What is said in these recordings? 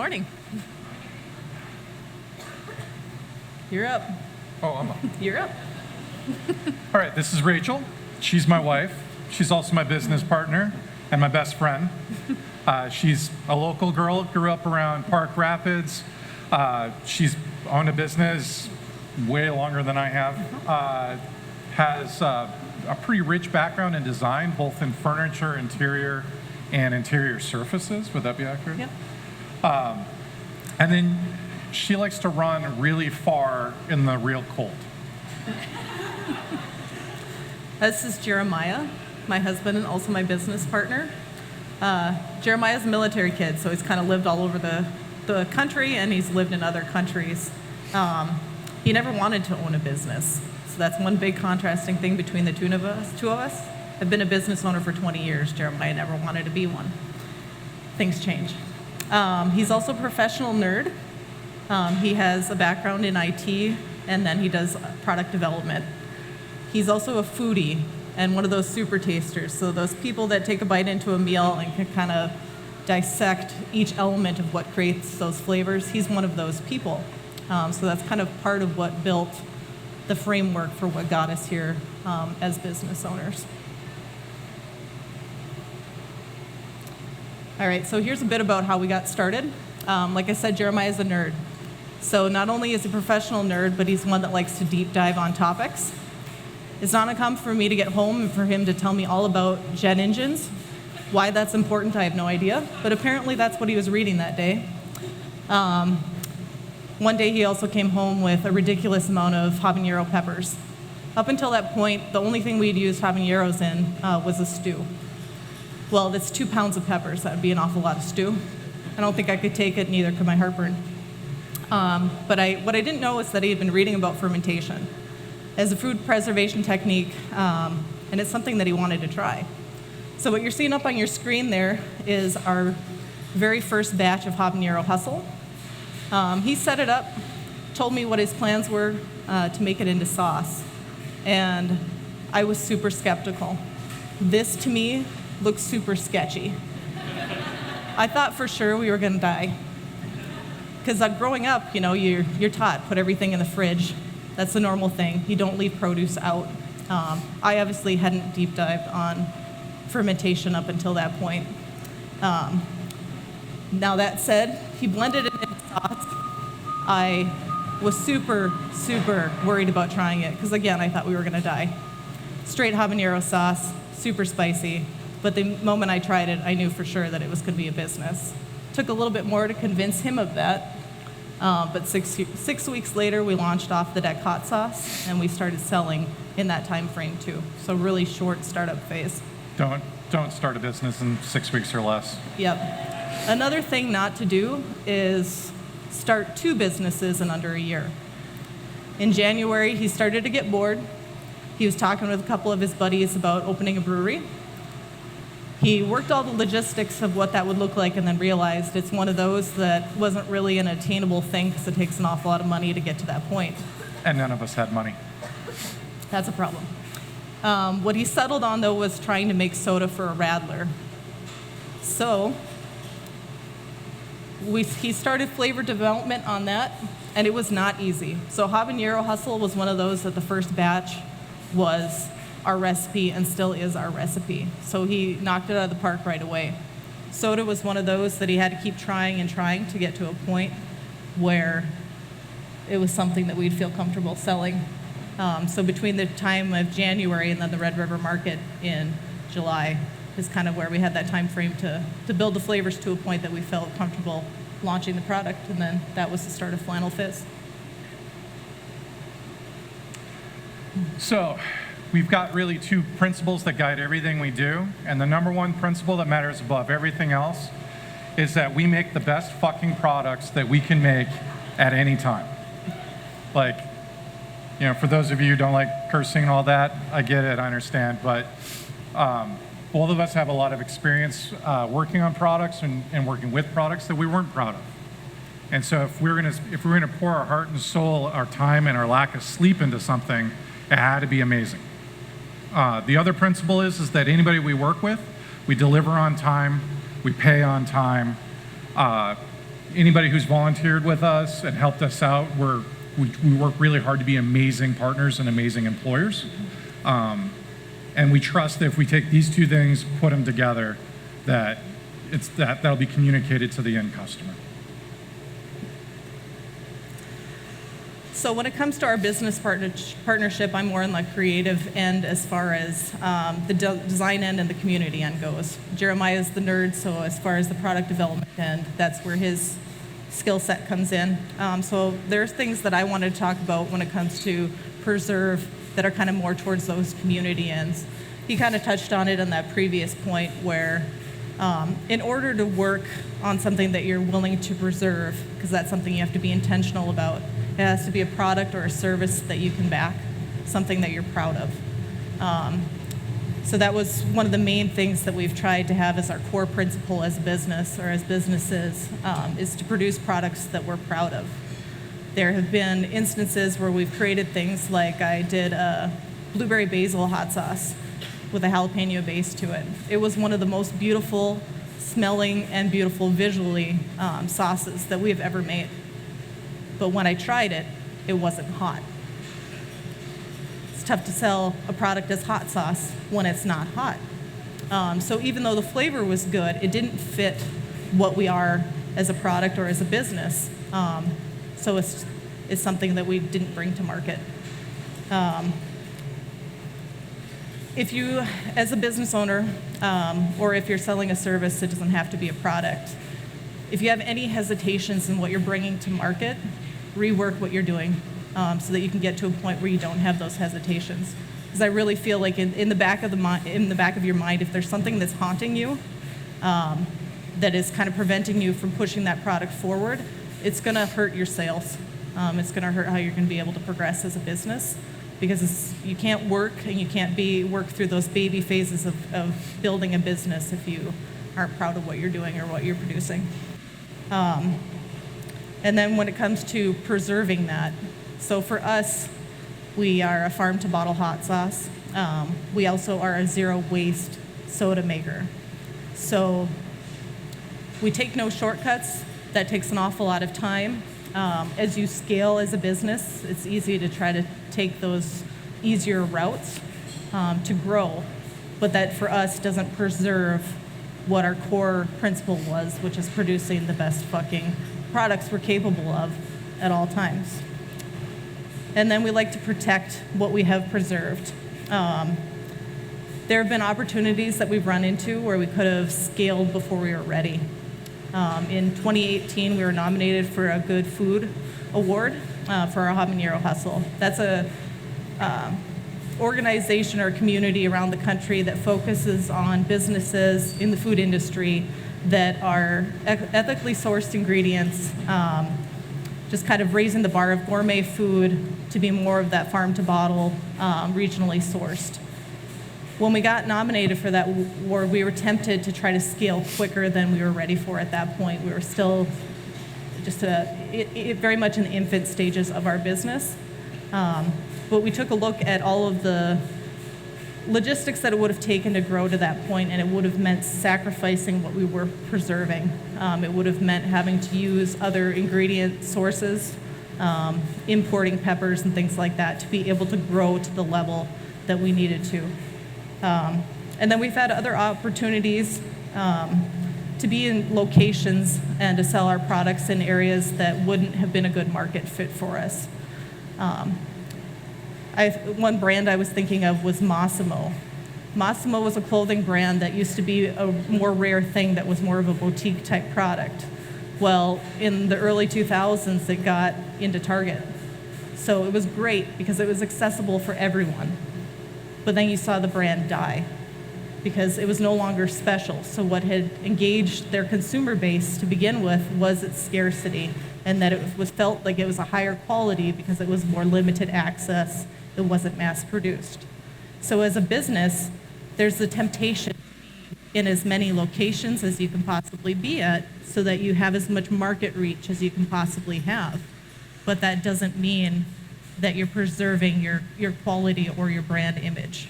morning. You're up. Oh, I'm up. You're up. All right, this is Rachel. She's my wife. She's also my business partner and my best friend. She's a local girl, grew up around Park Rapids. She's owned a business way longer than I have. Has a pretty rich background in design, both in furniture, interior, and interior surfaces. Would that be accurate? Yep. And then she likes to run really far in the real cold. This is Jeremiah, my husband and also my business partner. Jeremiah's a military kid, so he's kind of lived all over the country, and he's lived in other countries. He never wanted to own a business, so that's one big contrasting thing between the two of us. I've been a business owner for 20 years. Jeremiah never wanted to be one. Things change. He's also a professional nerd. He has a background in IT, and then he does product development. He's also a foodie and one of those super tasters, so those people that take a bite into a meal and can kind of dissect each element of what creates those flavors. He's one of those people. So that's kind of part of what built the framework for what got us here as business owners. All right, so here's a bit about how we got started. Like I said, Jeremiah is a nerd. So not only is he a professional nerd, but he's one that likes to deep dive on topics. It's not uncommon for me to get home and for him to tell me all about jet engines. Why that's important, I have no idea, but apparently that's what he was reading that day. One day he also came home with a ridiculous amount of habanero peppers. Up until that point, the only thing we'd used habaneros in was a stew. Well, that's 2 pounds of peppers. That would be an awful lot of stew. I don't think I could take it, neither could my heartburn. But what I didn't know is that he had been reading about fermentation as a food preservation technique, and it's something that he wanted to try. So what you're seeing up on your screen there is our very first batch of habanero hustle. He set it up, told me what his plans were to make it into sauce, and I was super skeptical. This, to me, looks super sketchy. I thought for sure we were gonna die. Because growing up, you're taught, put everything in the fridge. That's the normal thing. You don't leave produce out. I obviously hadn't deep dived on fermentation up until that point. Now that said, he blended it into sauce. I was super, super worried about trying it, because again, I thought we were gonna die. Straight habanero sauce, super spicy, but the moment I tried it, I knew for sure that it was gonna be a business. Took a little bit more to convince him of that, but six weeks later, we launched off the deck hot sauce, and we started selling in that time frame too. So really short startup phase. Don't start a business in 6 weeks or less. Yep. Another thing not to do is start 2 businesses in under a year. In January, he started to get bored. He was talking with a couple of his buddies about opening a brewery. He worked all the logistics of what that would look like and then realized it's one of those that wasn't really an attainable thing because it takes an awful lot of money to get to that point. And none of us had money. That's a problem. What he settled on, though, was trying to make soda for a Radler. So he started flavor development on that, and it was not easy. So habanero hustle was one of those that the first batch was our recipe and still is our recipe. So he knocked it out of the park right away. Soda was one of those that he had to keep trying and trying to get to a point where it was something that we'd feel comfortable selling. So between the time of January and then the Red River Market in July is kind of where we had that time frame to build the flavors to a point that we felt comfortable launching the product, and then that was the start of Flannel Fizz. So we've got really 2 principles that guide everything we do, and the number 1 principle that matters above everything else is that we make the best fucking products that we can make at any time. Like, for those of you who don't like cursing and all that, I get it, I understand, but both of us have a lot of experience working on products and working with products that we weren't proud of. And so if we're gonna pour our heart and soul, our time and our lack of sleep into something, it had to be amazing. The other principle is that anybody we work with, we deliver on time, we pay on time, anybody who's volunteered with us and helped us out, we work really hard to be amazing partners and amazing employers. And we trust that if we take these two things, put them together, that'll be communicated to the end customer. So when it comes to our business partnership, I'm more on the creative end as far as the design end and the community end goes. Jeremiah is the nerd, so as far as the product development end, that's where his skill set comes in. So there's things that I want to talk about when it comes to preserve that are kind of more towards those community ends. He kind of touched on it in that previous point where in order to work on something that you're willing to preserve, because that's something you have to be intentional about, it has to be a product or a service that you can back, something that you're proud of. So that was one of the main things that we've tried to have as our core principle as a business or as businesses, is to produce products that we're proud of. There have been instances where we've created things like I did a blueberry basil hot sauce with a jalapeno base to it. It was one of the most beautiful smelling and beautiful visually sauces that we have ever made. But when I tried it, it wasn't hot. It's tough to sell a product as hot sauce when it's not hot. So even though the flavor was good, it didn't fit what we are as a product or as a business. So it's something that we didn't bring to market. If you, as a business owner, or if you're selling a service, it doesn't have to be a product. If you have any hesitations in what you're bringing to market, rework what you're doing so that you can get to a point where you don't have those hesitations. Because I really feel like in the back of your mind, if there's something that's haunting you, that is kind of preventing you from pushing that product forward, it's going to hurt your sales. It's going to hurt how you're going to be able to progress as a business, because you can't work and you can't work through those baby phases of building a business if you aren't proud of what you're doing or what you're producing. And then when it comes to preserving that, so for us, we are a farm-to-bottle hot sauce. We also are a zero-waste soda maker. So we take no shortcuts. That takes an awful lot of time. As you scale as a business, it's easy to try to take those easier routes to grow, but that for us doesn't preserve what our core principle was, which is producing the best fucking products we're capable of at all times. And then we like to protect what we have preserved. There have been opportunities that we've run into where we could have scaled before we were ready. In 2018, we were nominated for a Good Food Award for our Habanero Hustle. That's a organization or community around the country that focuses on businesses in the food industry that are ethically sourced ingredients, just kind of raising the bar of gourmet food to be more of that farm-to-bottle, regionally sourced. When we got nominated for that award, we were tempted to try to scale quicker than we were ready for at that point. We were still just very much in the infant stages of our business. But we took a look at all of the logistics that it would have taken to grow to that point, and it would have meant sacrificing what we were preserving. It would have meant having to use other ingredient sources, importing peppers and things like that to be able to grow to the level that we needed to. And then we've had other opportunities to be in locations and to sell our products in areas that wouldn't have been a good market fit for us. One brand I was thinking of was Massimo. Massimo was a clothing brand that used to be a more rare thing that was more of a boutique type product. Well, in the early 2000s, it got into Target. So it was great because it was accessible for everyone. But then you saw the brand die because it was no longer special. So what had engaged their consumer base to begin with was its scarcity, and that it was felt like it was a higher quality because it was more limited access. It wasn't mass produced. So as a business, there's the temptation in as many locations as you can possibly be at so that you have as much market reach as you can possibly have. But that doesn't mean that you're preserving your quality or your brand image.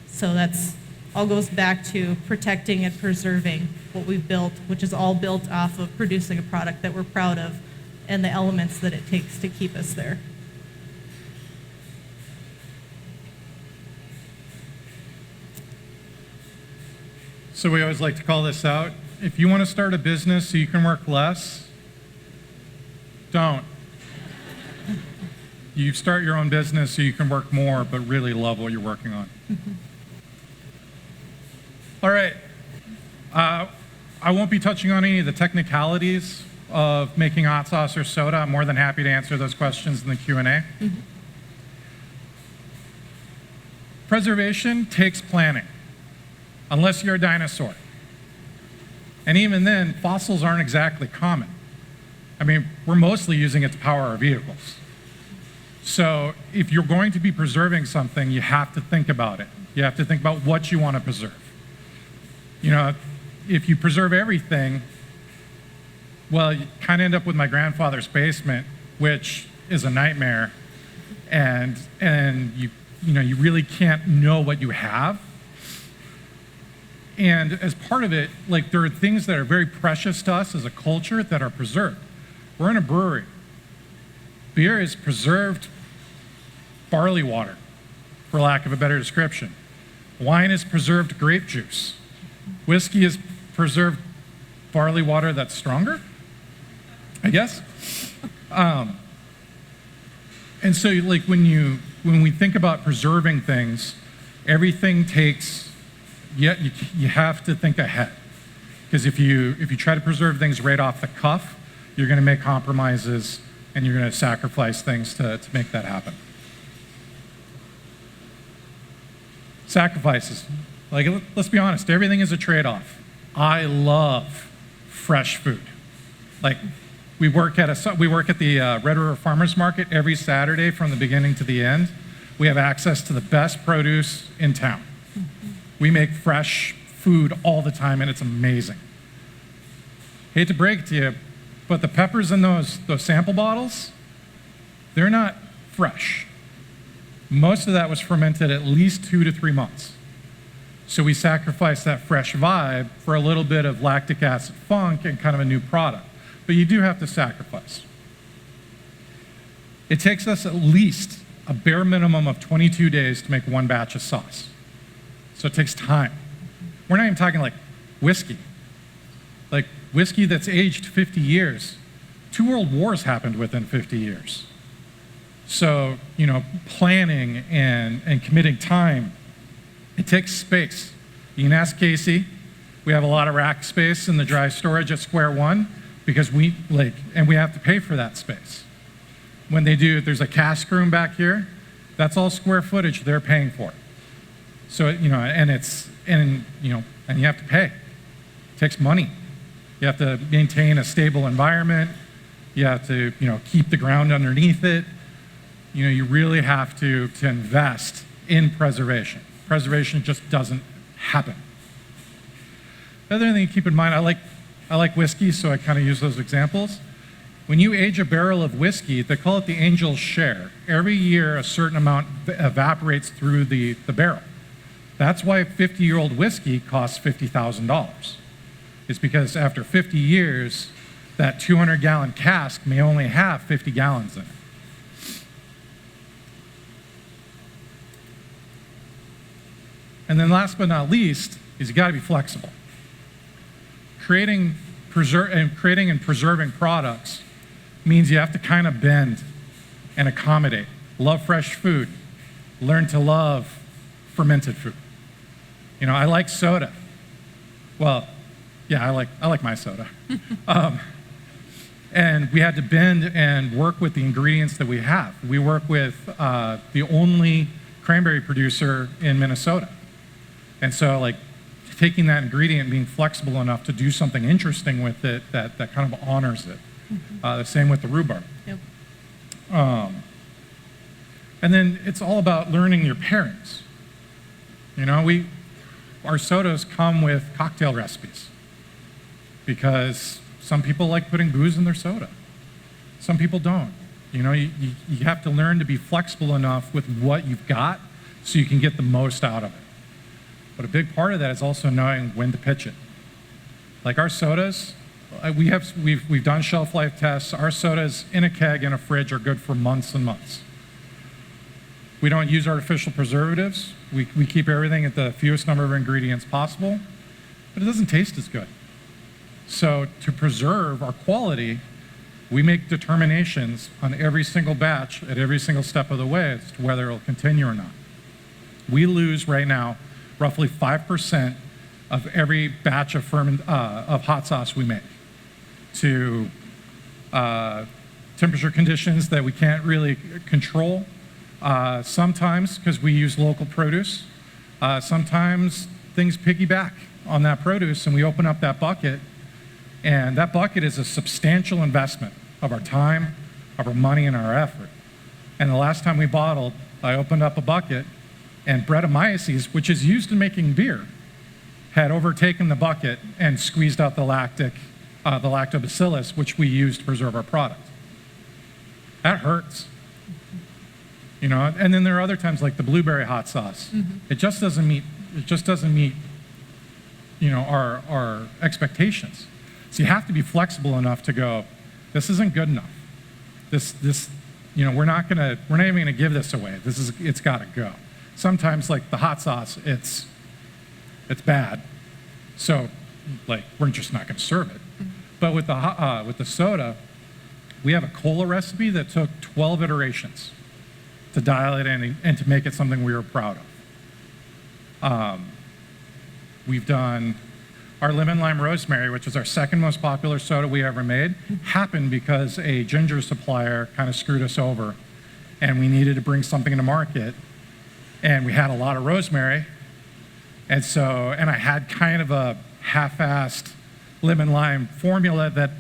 So that's all goes back to protecting and preserving what we've built, which is all built off of producing a product that we're proud of and the elements that it takes to keep us there. So we always like to call this out. If you want to start a business so you can work less, don't. You start your own business so you can work more, but really love what you're working on. All right. I won't be touching on any of the technicalities of making hot sauce or soda. I'm more than happy to answer those questions in the Q&A. Preservation takes planning, unless you're a dinosaur. And even then, fossils aren't exactly common. I mean, we're mostly using it to power our vehicles. So if you're going to be preserving something, you have to think about it. You have to think about what you want to preserve. You know, if you preserve everything, well, you kind of end up with my grandfather's basement, which is a nightmare, and you really can't know what you have. And as part of it, like, there are things that are very precious to us as a culture that are preserved. We're in a brewery. Beer is preserved barley water, for lack of a better description. Wine is preserved grape juice. Whiskey is preserved barley water that's stronger, I guess. And so, like, when we think about preserving things, everything takes, you have to think ahead. Because if you try to preserve things right off the cuff, you're going to make compromises and you're going to sacrifice things to make that happen. Sacrifices. Like, let's be honest, everything is a trade-off. I love fresh food. Like, we work at the Red River Farmers Market every Saturday from the beginning to the end. We have access to the best produce in town. We make fresh food all the time, and it's amazing. Hate to break it to you, but the peppers in those sample bottles, they're not fresh. Most of that was fermented at least 2 to 3 months. So we sacrifice that fresh vibe for a little bit of lactic acid funk and kind of a new product. But you do have to sacrifice. It takes us at least a bare minimum of 22 days to make one batch of sauce. So it takes time. We're not even talking like whiskey. Like whiskey that's aged 50 years. 2 world wars happened within 50 years. So, planning and committing time, it takes space. You can ask Casey. We have a lot of rack space in the dry storage at Square One because we have to pay for that space. When they do, there's a cask room back here. That's all square footage they're paying for. So, and you have to pay. It takes money. You have to maintain a stable environment. You have to, keep the ground underneath it. You really have to invest in preservation. Preservation just doesn't happen. The other thing to keep in mind, I like whiskey, so I kind of use those examples. When you age a barrel of whiskey, they call it the angel's share. Every year, a certain amount evaporates through the barrel. That's why 50-year-old whiskey costs $50,000. It's because after 50 years, that 200-gallon cask may only have 50 gallons in it. And then last but not least is you got to be flexible. Creating and preserving products means you have to kind of bend and accommodate. Love fresh food. Learn to love fermented food. I like soda. Well, yeah, I like my soda. And we had to bend and work with the ingredients that we have. We work with the only cranberry producer in Minnesota. And so, taking that ingredient and being flexible enough to do something interesting with it that kind of honors it. The same with the rhubarb. Yep. And then it's all about learning your pairings. Our sodas come with cocktail recipes because some people like putting booze in their soda. Some people don't. You have to learn to be flexible enough with what you've got so you can get the most out of it. But a big part of that is also knowing when to pitch it. Like our sodas, we've done shelf life tests. Our sodas in a keg in a fridge are good for months and months. We don't use artificial preservatives. We keep everything at the fewest number of ingredients possible, but it doesn't taste as good. So to preserve our quality, we make determinations on every single batch at every single step of the way as to whether it'll continue or not. We lose right now roughly 5% of every batch of hot sauce we make to temperature conditions that we can't really control. Sometimes because we use local produce. Sometimes things piggyback on that produce and we open up that bucket, and that bucket is a substantial investment of our time, of our money, and our effort. And the last time we bottled, I opened up a bucket and Brettanomyces, which is used in making beer, had overtaken the bucket and squeezed out the lactobacillus, which we use to preserve our product. That hurts. You know, and then there are other times like the blueberry hot sauce. It just doesn't meet, you know, our expectations. So you have to be flexible enough to go, this isn't good enough. This, you know, we're not even gonna give this away. It's gotta go. Sometimes like the hot sauce, it's bad. So like, we're just not gonna serve it. But with the soda, we have a cola recipe that took 12 iterations to dial it in and to make it something we were proud of. We've done our lemon lime rosemary, which is our second most popular soda we ever made, happened because a ginger supplier kind of screwed us over and we needed to bring something to market, and we had a lot of rosemary, and I had kind of a half-assed lemon lime formula that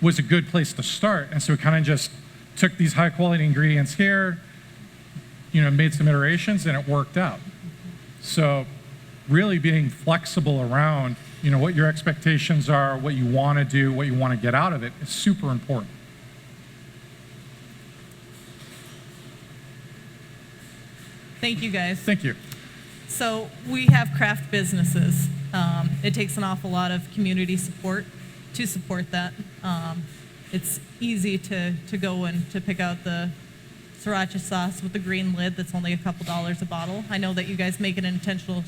was a good place to start, and so we kind of just took these high quality ingredients here, you know, made some iterations, and it worked out. So really being flexible around, you know, what your expectations are, what you want to do, what you want to get out of it is super important. Thank you, guys. Thank you. So we have craft businesses. It takes an awful lot of community support to support that. It's easy to go and to pick out the sriracha sauce with the green lid that's only a couple dollars a bottle. I know that you guys make an intentional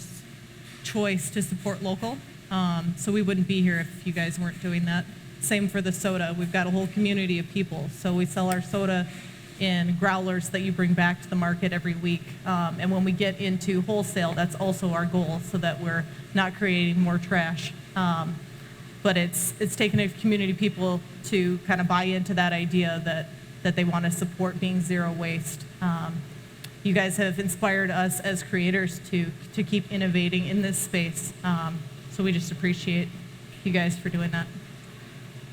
choice to support local, so we wouldn't be here if you guys weren't doing that. Same for the soda. We've got a whole community of people, so we sell our soda in growlers that you bring back to the market every week. And when we get into wholesale, that's also our goal, so that we're not creating more trash. But it's taken a community of people to kind of buy into that idea that they want to support being zero waste. You guys have inspired us as creators to keep innovating in this space. So we just appreciate you guys for doing that.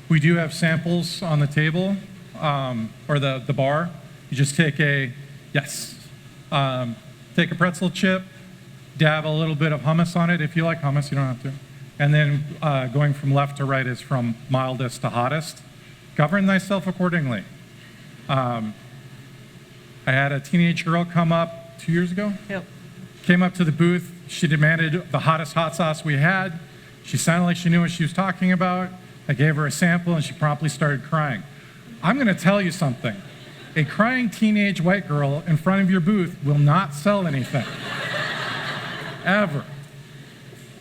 We do have samples on the table, or the bar. You just take take a pretzel chip, dab a little bit of hummus on it. If you like hummus, you don't have to. And then going from left to right is from mildest to hottest. Govern thyself accordingly. I had a teenage girl come up 2 years ago. Yep. Came up to the booth. She demanded the hottest hot sauce we had. She sounded like she knew what she was talking about. I gave her a sample and she promptly started crying. I'm going to tell you something. A crying teenage white girl in front of your booth will not sell anything. Ever.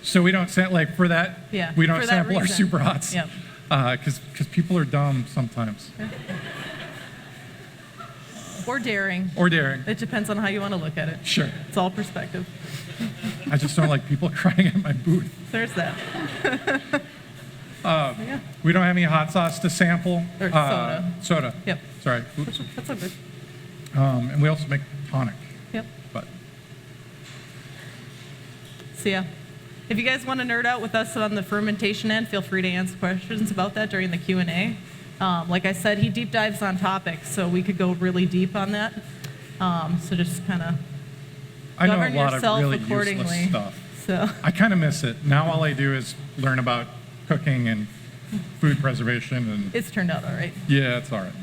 So we don't for that. Yeah, we don't for that sample our reason. super hots. Yep. Because people are dumb sometimes. Or daring. Or daring. It depends on how you want to look at it. Sure. It's all perspective. I just don't like people crying at my booth. There's that. Yeah. We don't have any hot sauce to sample. Or soda. Soda. Yep. Sorry. Oops. That's all good. And we also make tonic. Yep. But So yeah, if you guys want to nerd out with us on the fermentation end, feel free to answer questions about that during the Q&A. Like I said, he deep dives on topics, so we could go really deep on that. So just kind of govern yourself accordingly. Useless stuff. So I kind of miss it. Now all I do is learn about cooking and food preservation, and it's turned out all right. yeah, it's all right.